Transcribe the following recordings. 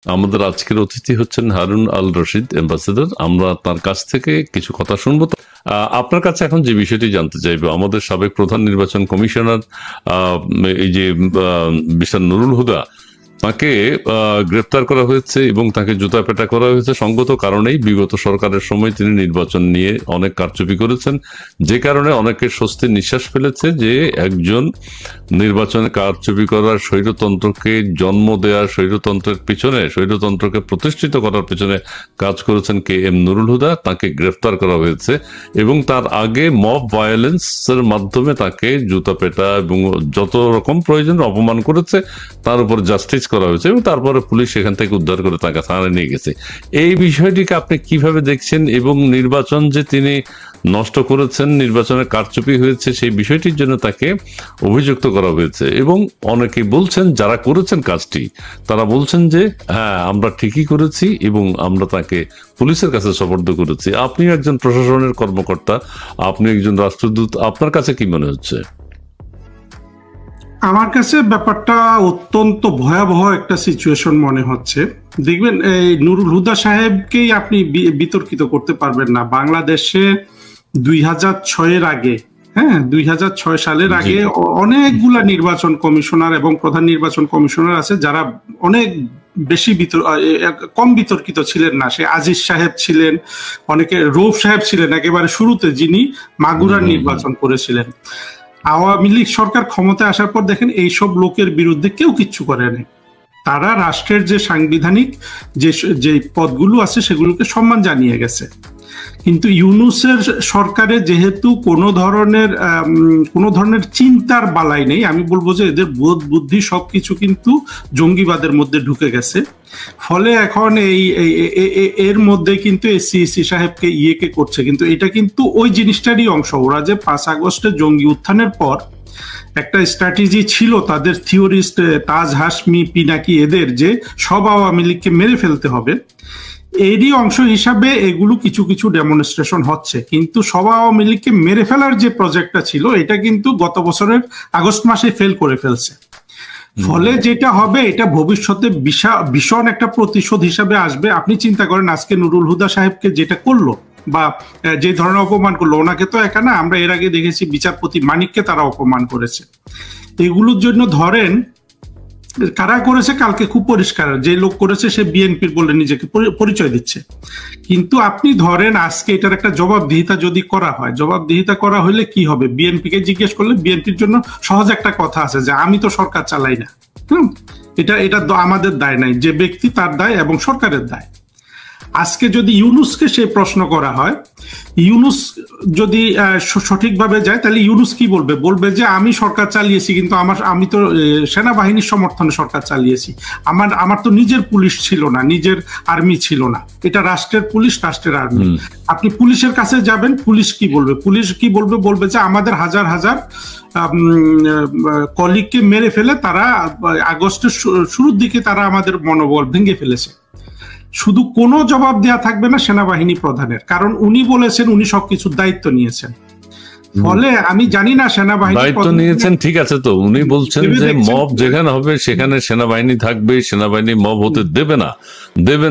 আমাদের আজকের অতিথি হচ্ছেন হারুন আল রশিদ, অ্যাম্বাসেডর। আমরা তার কাছ থেকে কিছু কথা শুনবো। আপনার কাছে এখন যে বিষয়টি জানতে চাইবো, আমাদের সাবেক প্রধান নির্বাচন কমিশনার এই যে মিস্টার নুরুল হুদা, তাকে গ্রেপ্তার করা হয়েছে এবং তাকে জুতাপেটা করা হয়েছে সঙ্গত কারণেই। বিগত সরকারের সময় তিনি নির্বাচন নিয়ে অনেক কারচুপি করেছেন, যে কারণে অনেকে স্বস্তির নিঃশ্বাস ফেলেছে যে একজন নির্বাচনে কারচুপি করার, স্বৈরতন্ত্রকে জন্ম দেওয়ার, স্বৈরতন্ত্রের পিছনে, স্বৈরতন্ত্রকে প্রতিষ্ঠিত করার পিছনে কাজ করেছেন কে এম নুরুল হুদা। তাকে গ্রেফতার করা হয়েছে এবং তার আগে মব ভায়োলেন্সের মাধ্যমে তাকে জুতাপেটা এবং যত রকম প্রয়োজন অপমান করেছে, তার উপর জাস্টিস করা হয়েছে এবং তারপরে পুলিশ সেখান থেকে উদ্ধার করে তাকে থানায় নিয়ে গেছে। এই বিষয়টিকে আপনি কিভাবে দেখছেন? এবং নির্বাচন যে তিনি নষ্ট করেছেন, নির্বাচনে কারচুপি হয়েছে, সেই বিষয়টির জন্য তাকে অভিযুক্ত করা হয়েছে এবং অনেকে বলছেন, যারা করেছেন কাজটি, তারা বলছেন যে হ্যাঁ, আমরা ঠিকই করেছি এবং আমরা তাকে পুলিশের কাছে সোপর্দ করেছি। আপনি একজন প্রশাসনের কর্মকর্তা, আপনি একজন রাষ্ট্রদূত, আপনার কাছে কি মনে হচ্ছে? আমার কাছে ব্যাপারটা অত্যন্ত ভয়াবহ একটা সিচুয়েশন মনে হচ্ছে। দেখবেন, এই নুরুল হুদা সাহেবকেই আপনি বিতর্কিত করতে পারবেন না। বাংলাদেশে 2006-এর আগে, 2006 সালের আগে অনেকগুলা নির্বাচন কমিশনার এবং প্রধান নির্বাচন কমিশনার আছে যারা অনেক বেশি কম বিতর্কিত ছিলেন না। সে আজিজ সাহেব ছিলেন, অনেকে রৌফ সাহেব ছিলেন একেবারে শুরুতে, যিনি মাগুরার নির্বাচন করেছিলেন। আওয়ামী লীগ সরকার ক্ষমতায় আসার পর দেখেন এইসব লোকের বিরুদ্ধে কেউ কিচ্ছু করে নাই। তারা রাষ্ট্রের যে সাংবিধানিক যে পদগুলো আছে সেগুলোকে সম্মান জানিয়ে গেছে। কিন্তু ইউনূসের সরকারে যেহেতু কোনো ধরনের চিন্তার বালাই নেই, আমি বলবো যে এদের বোধ বুদ্ধি সবকিছু কিন্তু জঙ্গিবাদের মধ্যে ঢুকে গেছে। ফলে এখন এর মধ্যে কিন্তু সিইসি সাহেবকে ইয়েকে করছে, কিন্তু এটা কিন্তু ওই জিনিসটারই অংশ। ওরা যে 5 আগস্টে জঙ্গি উত্থানের পর একটা স্ট্র্যাটেজি ছিল তাদের, থিওরিস্ট তাজ হাশমি, পিনাকি, এদের যে সব আওয়ামী লীগকে মেরে ফেলতে হবে, এরই অংশ হিসাবে এগুলো কিছু কিছু ডেমনস্ট্রেশন হচ্ছে। কিন্তু সব আওয়ামী লীগকে মেরে ফেলার যে প্রজেক্টটা ছিল, এটা কিন্তু গত বছরের আগস্ট মাসে ফেল করে ফেলছে। ফলে যেটা হবে, এটা ভবিষ্যতে ভীষণ একটা প্রতিশোধ হিসাবে আসবে। আপনি চিন্তা করেন, আজকে নুরুল হুদা সাহেবকে যেটা করলো বা যে ধরনের অপমান করলো, ওনাকে তো একা না, আমরা এর আগে দেখেছি বিচারপতি মানিককে তারা অপমান করেছে। এগুলোর জন্য ধরেন কারা করেছে কালকে খুব পরিষ্কার, যে লোক করেছে সে বিএনপির বলে নিজেকে পরিচয় দিচ্ছে। কিন্তু আপনি ধরেন আজকে এটার একটা জবাবদিহিতা যদি করা হয়, জবাবদিহিতা করা হলে কি হবে? বিএনপিকে জিজ্ঞেস করলে বিএনপির জন্য সহজ একটা কথা আছে যে আমি তো সরকার চালাই না, এটা আমাদের দায় নাই, যে ব্যক্তি তার দায় এবং সরকারের দায়। আজকে যদি ইউনূসকে সেই প্রশ্ন করা হয়, ইউনূস যদি সঠিকভাবে যায়, তাহলে ইউনূস কি বলবে? বলবে যে আমি সরকার চালিয়েছি, কিন্তু আমি তো সেনাবাহিনীর সমর্থনে সরকার চালিয়েছি, আমার তো নিজের পুলিশ ছিল না, নিজের আর্মি ছিল না, এটা রাষ্ট্রের পুলিশ, রাষ্ট্রের আর্মি। আপনি পুলিশের কাছে যাবেন, পুলিশ কি বলবে? বলবে যে আমাদের হাজার হাজার কলিগকে মেরে ফেলে তারা আগস্টের শুরুর দিকে তারা আমাদের মনোবল ভেঙে ফেলেছে। শুধু কোনো জবাব দেয়া থাকবে না সেনাবাহিনী প্রধানের, কারণ উনি বলেছেন উনি সবকিছুর দায়িত্ব নিয়েছেন। ফলে আমি জানি না সেনাবাহিনী দায়িত্ব নিয়েছেন, ঠিক আছে, তো উনি বলছেন যে মব যেখানে হবে সেখানে সেনাবাহিনী থাকবে, সেনাবাহিনী মব হতে দেবে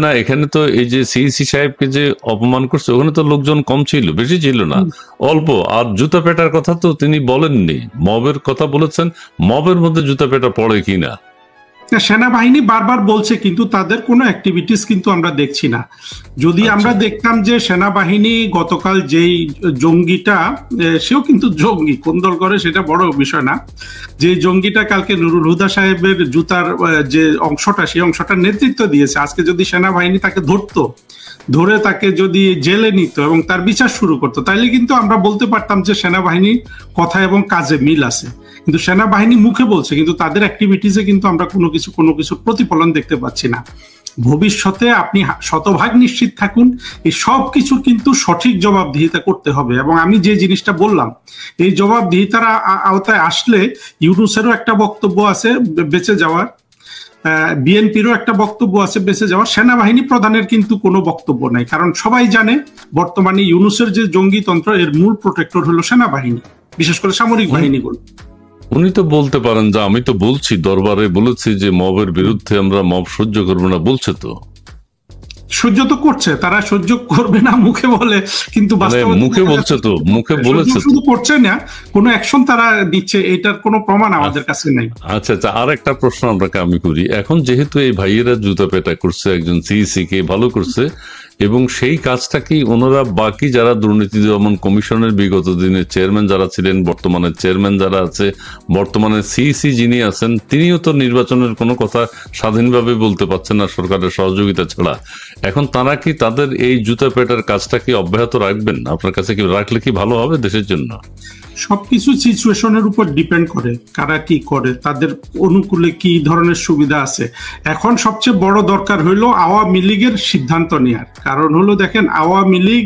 না। এখানে তো এই যে সিইসি সাহেবকে যে অপমান করছে, ওখানে তো লোকজন কম ছিল, বেশি ছিল না, অল্প। আর জুতা পেটার কথা তো তিনি বলেননি, মবের কথা বলেছেন। মবের মধ্যে জুতা পেটা পড়ে কিনা সেনাবাহিনী বারবার বলছে, কিন্তু তাদের কোনো অ্যাক্টিভিটিস কিন্তু আমরা দেখছি না। যদি আমরা দেখতাম যে সেনাবাহিনী গতকাল যেই জঙ্গিটা, সেও কিন্তু জঙ্গি, কোন দল করে সেটা বড় বিষয় না, যে জঙ্গিটা কালকে নুরুল হুদা সাহেবের জুতার যে অংশটা, সেই অংশটার নেতৃত্ব দিয়েছে, আজকে যদি সেনাবাহিনী তাকে ধরে তাকে যদি জেলে নিত এবং তার বিচার শুরু করতো, তাইলে কিন্তু আমরা বলতে পারতাম যে সেনাবাহিনীর কথা এবং কাজে মিল আছে। কিন্তু সেনাবাহিনী মুখে বলছে, কিন্তু তাদের অ্যাক্টিভিটিসে কিন্তু আমরা কোনো কিছু প্রতিফলন দেখতে পাচ্ছি না। ভবিষ্যতে আপনি শতভাগ নিশ্চিত থাকুন, এই সব কিছুর কিন্তু সঠিক জবাবদিহিতা করতে হবে। এবং আমি যে জিনিসটা বললাম, এই জবাবদিহিতার আওতায় আসলে ইউনূসেরও একটা বক্তব্য আছে বেঁচে যাওয়ার, বিএনপিরও একটা বক্তব্য আছে বেঁচে যাওয়ার, সেনাবাহিনী প্রধানের কিন্তু কোনো বক্তব্য নাই। কারণ সবাই জানে বর্তমানে ইউনূসের যে জঙ্গিতন্ত্র, এর মূল প্রোটেক্টর হলো সেনাবাহিনী, বিশেষ করে সামরিক বাহিনীগুলো। উনি তো বলতে পারেন যে আমি তো বলছি, দরবারে বলেছি যে মবের বিরুদ্ধে আমরা মব সহ্য করবো না, বলছে তো। সহ্য তো করছে, তারা সহ্য করবে না মুখে বলে, কিন্তু মুখে বলছে তো, মুখে বলেছে শুধু করছে না, কোনো অ্যাকশন তারা দিচ্ছে, এটার কোনো প্রমাণ আমাদের কাছে নেই। আচ্ছা আচ্ছা, আর একটা প্রশ্ন আপনাকে আমি করি। এখন যেহেতু এই ভাইয়েরা জুতা পেটা করছে, একজন সিইসি কে ভালো করছে, এবং সেই কাজটা কি ওনারা বাকি যারা দুর্নীতি দমন কমিশনের বিগত দিনের চেয়ারম্যান যারা ছিলেন, বর্তমানে চেয়ারম্যান যারা আছে, বর্তমানে সিইসি যিনি আছেন, তিনিও তো নির্বাচনের কোনো কথা স্বাধীনভাবে বলতে পারছেন না সরকারের সহযোগিতা ছাড়া। এখন তারা কি তাদের এই জুতা পেটার কাজটা কি অব্যাহত রাখবেন? আপনার কাছে কি রাখলে কি ভালো হবে দেশের জন্য? সবকিছু সিচুয়েশনের উপর ডিপেন্ড করে, কারা কি করে, তাদের অনুকূলে কি ধরনের সুবিধা আছে। এখন সবচেয়ে বড় দরকার হইলো আওয়ামী লীগের সিদ্ধান্ত নেওয়ার। কারণ হলো দেখেন, আওয়ামী লীগ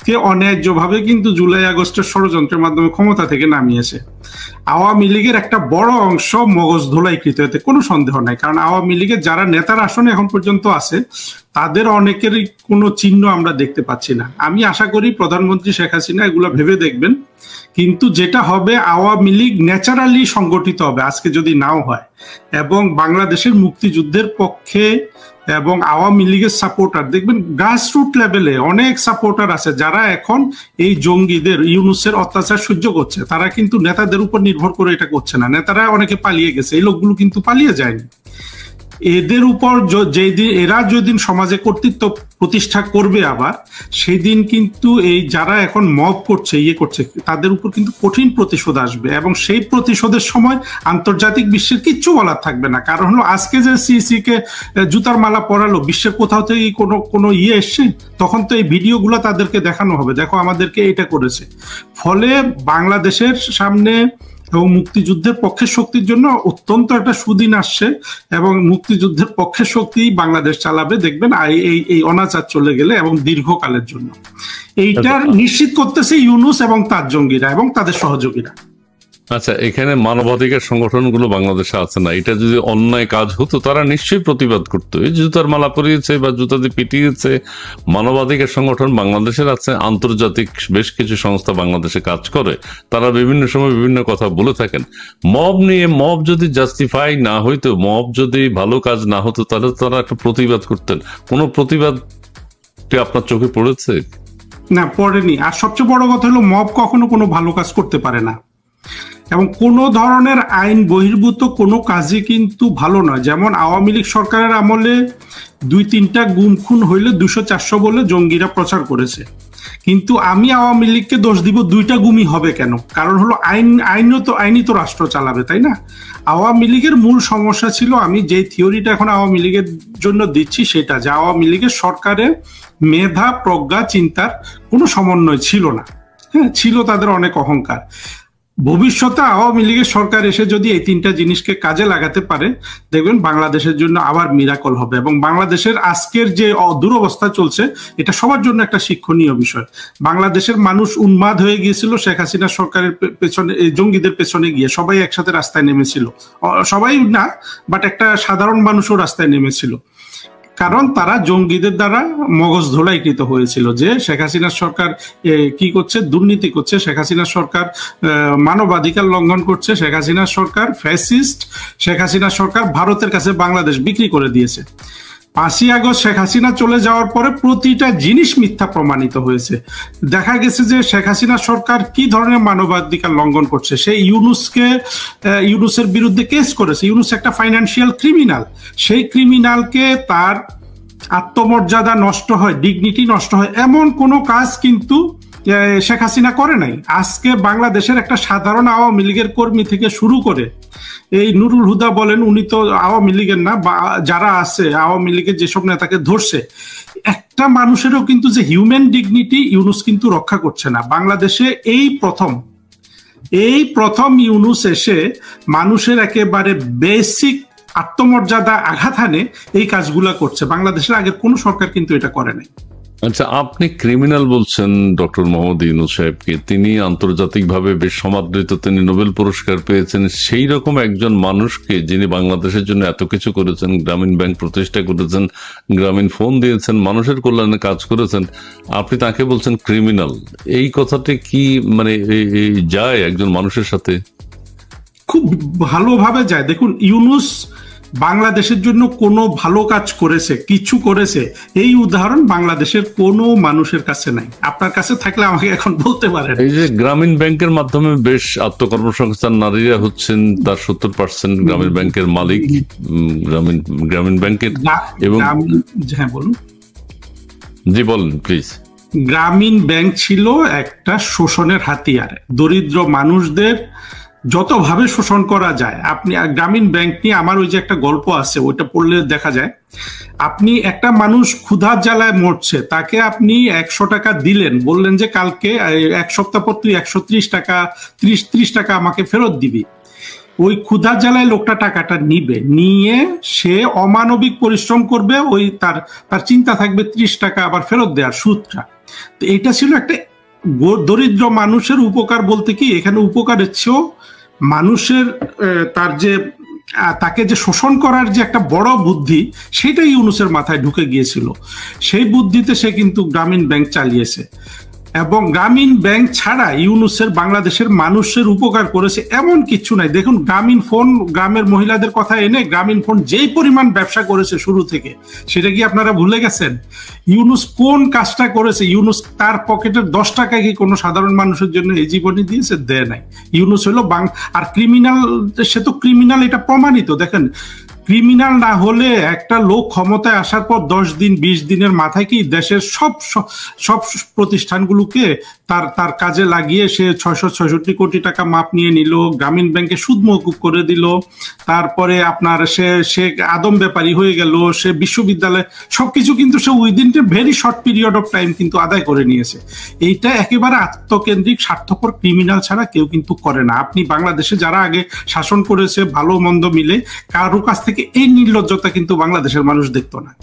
কে অন্যায্যভাবে কিন্তু জুলাই আগস্টের ষড়যন্ত্রের মাধ্যমে ক্ষমতা থেকে নামিয়েছে। আওয়ামী লীগের একটা বড় অংশ মগজ ধোলাইকৃত, এতে কোনো সন্দেহ নাই। কারণ আওয়ামী লীগের যারা নেতার আসনে এখন পর্যন্ত আছে, তাদের অনেকেরই কোনো চিহ্ন আমরা দেখতে পাচ্ছি না। আমি আশা করি প্রধানমন্ত্রী শেখ হাসিনা এগুলো ভেবে দেখবেন, কিন্তু যেটা হবে, আওয়ামী লীগ ন্যাচারালি সংগঠিত হবে আজকে যদি নাও হয়, এবং বাংলাদেশের মুক্তিযুদ্ধের পক্ষে এবং আওয়ামী লীগের সাপোর্টার দেখবেন গ্রাসরুট লেভেলে অনেক সাপোর্টার আছে যারা এখন এই জঙ্গিদের, ইউনূসের অত্যাচার সহ্য করছে। তারা কিন্তু নেতাদের উপর নির্ভর করে এটা করছে না। নেতারা অনেকে পালিয়ে গেছে, এই লোকগুলো কিন্তু পালিয়ে যায়নি। এদের উপর যেদিন এরা যেদিন সমাজে কর্তৃত্ব প্রতিষ্ঠা করবে আবার, সেই দিন কিন্তু এই যারা এখন মব করছে, করছে, তাদের উপর কিন্তু কঠিন প্রতিশোধ আসবে, এবং সেই প্রতিশোধের সময় আন্তর্জাতিক বিশ্বের কিচ্ছু বলার থাকবে না। কারণ হলো আজকে যে সিইসি কে জুতার মালা পরালো, বিশ্বের কোথাও থেকে কোনো এসছে, তখন তো এই ভিডিওগুলো তাদেরকে দেখানো হবে, দেখো আমাদেরকে এটা করেছে। ফলে বাংলাদেশের সামনে এবং মুক্তিযুদ্ধের পক্ষের শক্তির জন্য অত্যন্ত একটা সুদিন আসছে, এবং মুক্তিযুদ্ধের পক্ষের শক্তি বাংলাদেশ চালাবে, দেখবেন এই অনাচার চলে গেলে, এবং দীর্ঘকালের জন্য। এইটা নিশ্চিত করতেছে ইউনূস এবং তার জঙ্গিরা এবং তাদের সহযোগীরা। আচ্ছা, এখানে মানবাধিকার সংগঠনগুলো বাংলাদেশে আছে না? এটা যদি অন্যায় কাজ হতো তারা নিশ্চয়ই প্রতিবাদ করতো। এই জুতার মালা পরিয়েছে বা জুতা দিয়ে পিটিয়েছে, মানবাধিকার সংগঠন বাংলাদেশের আছে, আন্তর্জাতিক বেশ কিছু সংস্থা বাংলাদেশে কাজ করে, তারা বিভিন্ন সময় বিভিন্ন কথা বলে থাকেন। মব নিয়ে, মব যদি জাস্টিফাই না হইতো, মব যদি ভালো কাজ না হতো, তাহলে তারা একটা প্রতিবাদ করতেন। কোনো প্রতিবাদ কি আপনার চোখে পড়েছে? না, পড়েনি। আর সবচেয়ে বড় কথা হলো, মব কখনো কোনো ভালো কাজ করতে পারে না, এবং কোনো ধরনের আইন বহির্ভূত কোনো কাজই কিন্তু ভালো নয়। যেমন আওয়ামী লীগ সরকারের আমলে 2-3টা গুম খুন হইলে 200-400 বলে জঙ্গিরা প্রচার করেছে, কিন্তু আমি আওয়ামী লীগকে দোষ দিব 2টা গুমই হবে কেন? কারণ হলো আইনই তো রাষ্ট্র চালাবে, তাই না? আওয়ামী লীগের মূল সমস্যা ছিল, আমি যে থিওরিটা এখন আওয়ামী লীগের জন্য দিচ্ছি সেটা, যে আওয়ামী লীগের সরকারে মেধা, প্রজ্ঞা, চিন্তার কোনো সমন্বয় ছিল না। হ্যাঁ, ছিল তাদের অনেক অহংকার। ভবিষ্যতে আওয়ামী লীগের সরকার এসে যদি এই 3টা জিনিসকে কাজে লাগাতে পারে, দেখবেন বাংলাদেশের জন্য আবার মিরাকল হবে, এবং বাংলাদেশের আজকের যে দুরবস্থা চলছে, এটা সবার জন্য একটা শিক্ষণীয় বিষয়। বাংলাদেশের মানুষ উন্মাদ হয়ে গিয়েছিল শেখ হাসিনা সরকারের পেছনে, জঙ্গিদের পেছনে গিয়ে সবাই একসাথে রাস্তায় নেমেছিল। সবাই না, বাট একটা সাধারণ মানুষও রাস্তায় নেমেছিল, কারণ তারা জঙ্গিদের দ্বারা মগজ ধোলাইকৃত হয়েছিল যে শেখ হাসিনার সরকার কি করছে, দুর্নীতি করছে, শেখ হাসিনার সরকার মানবাধিকার লঙ্ঘন করছে, শেখ হাসিনার সরকার ফ্যাসিস্ট, শেখ হাসিনার সরকার ভারতের কাছে বাংলাদেশ বিক্রি করে দিয়েছে। 5ই আগস্ট শেখ হাসিনা চলে যাওয়ার পরে প্রতিটা জিনিস মিথ্যা প্রমাণিত হয়েছে। দেখা গেছে যে শেখ হাসিনা সরকার কি ধরনের মানবাধিকার লঙ্ঘন করছে। সে ইউনূসের বিরুদ্ধে কেস করেছে। ইউনূস একটা ফাইন্যান্সিয়াল ক্রিমিনাল। সেই ক্রিমিনালকে তার আত্মমর্যাদা নষ্ট হয়, ডিগনিটি নষ্ট হয়, এমন কোনো কাজ কিন্তু শেখ হাসিনা করে নাই। আজকে বাংলাদেশের একটা সাধারণ আওয়ামী লীগের কর্মী থেকে শুরু করে এই নুরুল হুদা বলেন, উনি তো আওয়ামী লীগের না, বা যারা আছে আওয়ামী লীগের যেসব নেতাকে ধরছে, একটা মানুষেরও কিন্তু যে হিউম্যান ডিগনিটি ইউনূস কিন্তু রক্ষা করছে না। বাংলাদেশে এই প্রথম ইউনূস এসে মানুষের একেবারে বেসিক আত্মমর্যাদা আঘাত হানে এই কাজগুলা করছে। বাংলাদেশের আগের কোন সরকার কিন্তু এটা করে নাই। আচ্ছা, আপনি ক্রিমিনাল বলছেন ডক্টর মোহাম্মদ ইউনূস সাহেবকে। তিনি আন্তর্জাতিকভাবে বেশ সমাদৃত, তিনি নোবেল পুরস্কার পেয়েছেন। সেই রকম একজন মানুষকে, যিনি বাংলাদেশের জন্য এত কিছু করেছেন, গ্রামীণ ব্যাংক প্রতিষ্ঠা করেছেন, গ্রামীণ ফোন দিয়েছেন, মানুষের কল্যাণে কাজ করেছেন, আপনি তাকে বলছেন ক্রিমিনাল। এই কথাটি কি মানে যায় একজন মানুষের সাথে? খুব ভালোভাবে যায়। দেখুন, ইউনূস বাংলাদেশের জন্য কোনো ভালো কাজ করেছে, কিছু করেছে, এই উদাহরণ বাংলাদেশের কোনো মানুষের কাছে নাই। আপনার কাছে থাকলে আমাকে এখন বলতে পারেন। এই যে গ্রামীণ ব্যাংকের মাধ্যমে বেশ আত্মকর্মসংস্থান, নারীরা হচ্ছেন তার 70% গ্রামীণ ব্যাংকের মালিক, গ্রামীণ ব্যাংকের। এবং হ্যাঁ বলুন। জি বলেন প্লিজ। গ্রামীণ ব্যাংক ছিল একটা শোষণের হাতিয়ার। দরিদ্র মানুষদের যতভাবে শোষণ করা যায়, আপনি গ্রামীণ ব্যাংক নিয়ে আমার ওই যে একটা গল্প আছে, ওইটা পড়লে দেখা যায়। আপনি একটা মানুষ ক্ষুধার জ্বালায় মরছে, তাকে আপনি 100 টাকা দিলেন, বললেন যে কালকে 1 সপ্তাহ পর তুই 130 টাকা 30 টাকা আমাকে ফেরত দিবি। ওই ক্ষুধার জ্বালায় লোকটা টাকাটা নিবে, নিয়ে সে অমানবিক পরিশ্রম করবে, ওই তার চিন্তা থাকবে 30 টাকা আবার ফেরত দেওয়ার সুদটা। তো এটা ছিল একটা দরিদ্র মানুষের উপকার বলতে কি, এখানে উপকারের চেয়েও মানুষের তাকে যে শোষণ করার যে একটা বড় বুদ্ধি, সেটাই ইউনূসের মাথায় ঢুকে গিয়েছিল। সেই বুদ্ধিতে সে কিন্তু গ্রামীণ ব্যাংক চালিয়েছে। এবং গ্রামীণ ব্যাংক ছাড়া ইউনূসের বাংলাদেশের মানুষের উপকার করেছে এমন কিছু নাই। দেখুন, গ্রামীণ ফোন, গ্রামের মহিলাদের কথা এনে গ্রামীণ ফোন যেই পরিমাণ ব্যবসা করেছে শুরু থেকে, সেটা কি আপনারা ভুলে গেছেন? ইউনূস কোন কাজটা করেছে? ইউনূস তার পকেটের 10 টাকা কি কোনো সাধারণ মানুষের জন্য এই জীবনে দিয়েছে? দেয় নাই। ইউনূস হলো আর ক্রিমিনাল, সে তো ক্রিমিনাল, এটা প্রমাণিত। দেখেন, ক্রিমিনাল না হলে একটা লোক ক্ষমতায় আসার পর 10 দিন 20 দিনের মাথায় কি দেশের সব প্রতিষ্ঠানগুলোকে তার কাজে লাগিয়ে সে 666 কোটি টাকা মাপ নিয়ে নিল, গ্রামীণ ব্যাংকে সুদ মওকুফ করে দিল, তারপরে আপনার সে আদম ব্যাপারী হয়ে গেল, সে বিশ্ববিদ্যালয়, সবকিছু কিন্তু সে within a very short period of time কিন্তু আদায় করে নিয়েছে। এইটা একেবারে আত্মকেন্দ্রিক স্বার্থপর ক্রিমিনাল ছাড়া কেউ কিন্তু করে না। আপনি বাংলাদেশে যারা আগে শাসন করেছে ভালো মন্দ মিলে, কারো কাছ থেকে এই নির্লজ্জতা কিন্তু বাংলাদেশের মানুষ দেখতো না।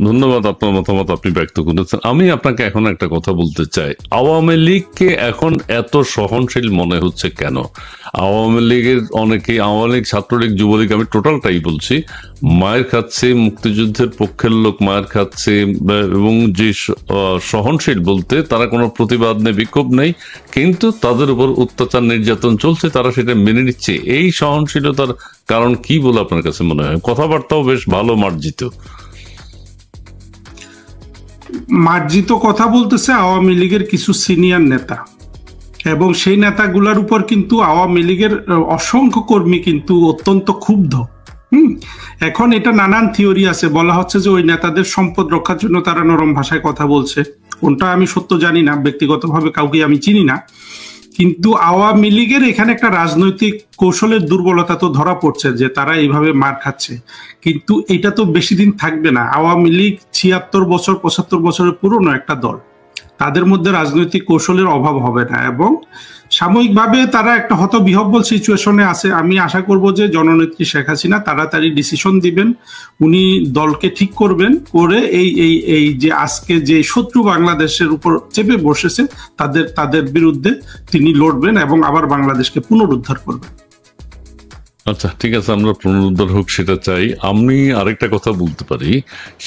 ধন্যবাদ, আপনার মতামত আপনি ব্যক্ত করেছেন। আমি আপনাকে এখন একটা কথা বলতে চাই, আওয়ামী লীগকে এখন এত সহনশীল মনে হচ্ছে কেন? আওয়ামী লীগের অনেকেই, আওয়ামী লীগ, ছাত্রলীগ, যুবলীগ, আমি টোটালটাই বলছি, মায়ের খাচ্ছে, মুক্তিযুদ্ধের পক্ষের লোক মায়ের খাচ্ছে, এবং যে সহনশীল বলতে তারা কোনো প্রতিবাদ নেই, বিক্ষোভ নেই, কিন্তু তাদের উপর অত্যাচার নির্যাতন চলছে, তারা সেটা মেনে নিচ্ছে। এই সহনশীলতার কারণ কি বলে আপনার কাছে মনে হয়? কথাবার্তাও বেশ ভালো মার্জিত। মার্জিত কথা বলতেছে আওয়ামী লীগের কিছু সিনিয়র নেতা, এবং সেই নেতাগুলোর উপর কিন্তু আওয়ামী লীগের অসংখ্য কর্মী কিন্তু অত্যন্ত ক্ষুব্ধ। এখন এটা নানান থিওরি আছে, বলা হচ্ছে যে ওই নেতাদের সম্পদ রক্ষার জন্য তারা নরম ভাষায় কথা বলছে। কোনটা আমি সত্য জানি না, ব্যক্তিগতভাবে কাউকে আমি চিনি না, কিন্তু আওয়ামী লীগের এখানে একটা রাজনৈতিক কৌশলের দুর্বলতা তো ধরা পড়ছে যে তারা এইভাবে মার খাচ্ছে। কিন্তু এটা তো বেশি দিন থাকবে না। আওয়ামী লীগ 76 বছর 75 বছরের পুরনো একটা দল, তাদের মধ্যে রাজনৈতিক কৌশলের অভাব হবে না, এবং সাময়িকভাবে তারা একটা হতবিহ্বল সিচুয়েশনে আছে। আমি আশা করব যে জননেত্রী শেখ হাসিনা তাড়াতাড়ি ডিসিশন দিবেন, উনি দলকে ঠিক করবেন, করে এই যে আজকে যে শত্রু বাংলাদেশের উপর চেপে বসেছে তাদের বিরুদ্ধে তিনি লড়বেন এবং আবার বাংলাদেশকে পুনরুদ্ধার করবেন। আচ্ছা, ঠিক আছে, আমরা পুনরুদ্ধার হোক সেটা চাই। আমি আরেকটা কথা বলতে পারি,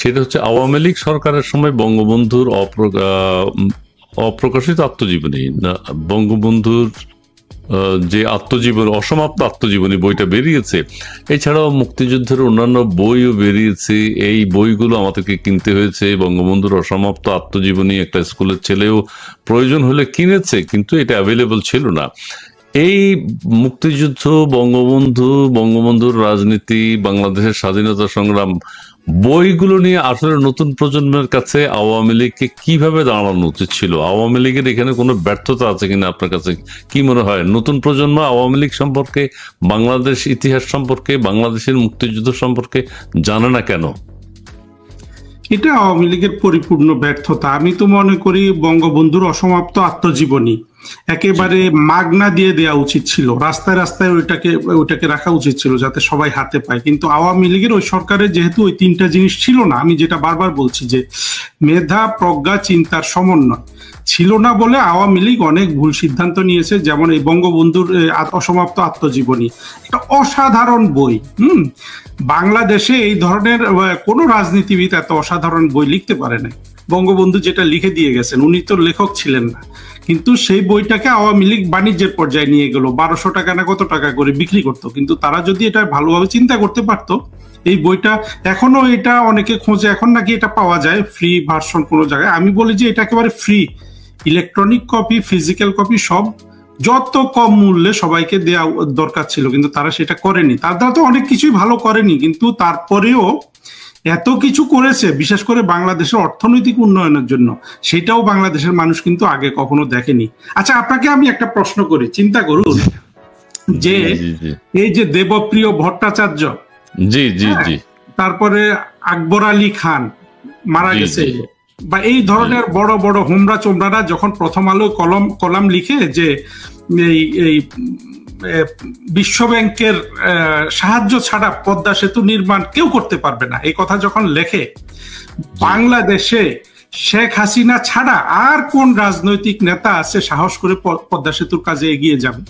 সেটা হচ্ছে আওয়ামী লীগ সরকারের সময় বঙ্গবন্ধুর অপ্রকাশিত আত্মজীবনী, বঙ্গবন্ধুর যে আত্মজীবনী, অসমাপ্ত আত্মজীবনী বইটা বেরিয়েছে, এছাড়াও মুক্তিযুদ্ধের অন্যান্য বইও বেরিয়েছে। এই বইগুলো আমাদেরকে কিনতে হয়েছে। বঙ্গবন্ধুর অসমাপ্ত আত্মজীবনী একটা স্কুলের ছেলেও প্রয়োজন হলে কিনেছে, কিন্তু এটা অ্যাভেলেবল ছিল না। এই মুক্তিযুদ্ধ, বঙ্গবন্ধুর রাজনীতি, বাংলাদেশের স্বাধীনতা সংগ্রাম, বইগুলো নিয়ে আসলে নতুন প্রজন্মের কাছে আওয়ামী লীগকে কিভাবে দাঁড়ানো উচিত ছিল? আওয়ামী লীগের এখানে কোনো ব্যর্থতা আছে কিনা আপনার কাছে কি মনে হয়? নতুন প্রজন্ম আওয়ামী লীগ সম্পর্কে, বাংলাদেশ ইতিহাস সম্পর্কে, বাংলাদেশের মুক্তিযুদ্ধ সম্পর্কে জানে না কেন? এটা আওয়ামী লীগের পরিপূর্ণ ব্যর্থতা। আমি তো মনে করি বঙ্গবন্ধুর অসমাপ্ত আত্মজীবনী একেবারে মাগনা দিয়ে দেওয়া উচিত ছিল, রাস্তায় রাস্তায় ওইটাকে রাখা উচিত ছিল যাতে সবাই হাতে পায়। কিন্তু আওয়ামী লীগের ওই সরকারের যেহেতু ওই 3টা জিনিস ছিল না, আমি যেটা বারবার বলছি যে মেধা, প্রজ্ঞা, চিন্তার সমন্বয় ছিল না বলে আওয়ামী লীগ অনেক ভুল সিদ্ধান্ত নিয়েছে। যেমন এই বঙ্গবন্ধুর অসমাপ্ত আত্মজীবনী, একটা অসাধারণ বই। বাংলাদেশে এই ধরনের কোনো রাজনীতিবিদ এত অসাধারণ বই লিখতে পারে না। বঙ্গবন্ধু যেটা লিখে দিয়ে গেছেন, উনি তো লেখক ছিলেন না, কিন্তু সেই বইটাকে আওয়ামী লীগ বাণিজ্যের পর্যায়ে নিয়ে গেল, 1200 টাকা না কত টাকা করে বিক্রি করতো। কিন্তু তারা যদি এটা ভালোভাবে চিন্তা করতে পারতো, এই বইটা এখনো এটা অনেকে খোঁজে, এখন নাকি এটা পাওয়া যায় ফ্রি ভার্সন কোনো জায়গায়। আমি বলি যে এটা একেবারে free, electronic copy physical copy সব যত কম মূল্যে সবাইকে দেওয়া দরকার ছিল, কিন্তু তারা সেটা করেনি। তার দ্বারা তো অনেক কিছুই ভালো করেনি, কিন্তু তারপরেও এত কিছু করেছে, বিশেষ করে বাংলাদেশের অর্থনৈতিক উন্নয়নের জন্য, সেটাও বাংলাদেশের মানুষ কিন্তু আগে কখনো দেখেনি। আচ্ছা, আপনাকে আমি একটা প্রশ্ন করি, চিন্তা করুন যে এই যে দেবপ্রিয় ভট্টাচার্য, জি জি জি, তারপরে আকবর আলী খান মারা গেছে, বা এই ধরনের বড় বড় হোমরা চোমরারা যখন প্রথম আলো কলাম লিখে যে এই বিশ্ব ব্যাংকের সাহায্য ছাড়া পদ্মা সেতু নির্মাণ কেউ করতে পারবে না, এই কথা যখন লেখে, বাংলাদেশে শেখ হাসিনা ছাড়া আর কোন রাজনৈতিক নেতা আছে সাহস করে পদ্মা সেতুর কাজে এগিয়ে যাবে?